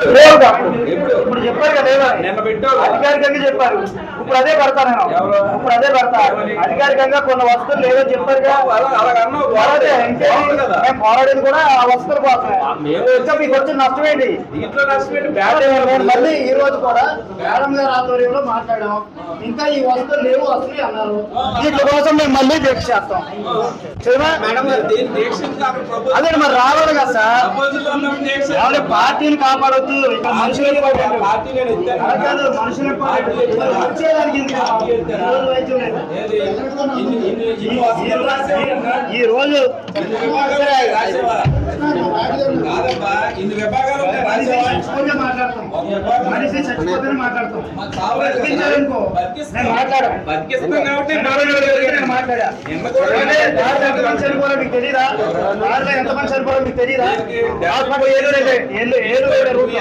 ఇప్పుడు చెప్పారు కదా అధికారికంగా చెప్పారు. ఇప్పుడు అదే పెడతా నేను ఇప్పుడు అదే పెడతా అధికారికంగా కొన్ని వస్తువులు లేదని చెప్పారు పోరాడేది కూడా ఆ వస్తువుల కోసం మీకు వచ్చిన నష్టం ఏంటి? మళ్ళీ ఈ రోజు కూడా మేడం గారి ఆధ్వర్యంలో మాట్లాడాం. ఇంకా ఈ వస్తువులు లేవు అసలు అన్నారు. వీటి కోసం మేము మళ్ళీ దీక్ష చేస్తాం. అదే మరి రావాలి కదా సార్. పార్టీని కాపాడొద్దు, మనుషులు మనుషులు ఈ రోజు మాట్లాడతాం. మనిషి చచ్చిపోతే మాట్లాడతాం. మాట్లాడా ఎంతమంది చనిపోవాలో మీకు తెలీదా? ఎంతమంది చనిపోవాలో మీకు తెలీదా? ఏదో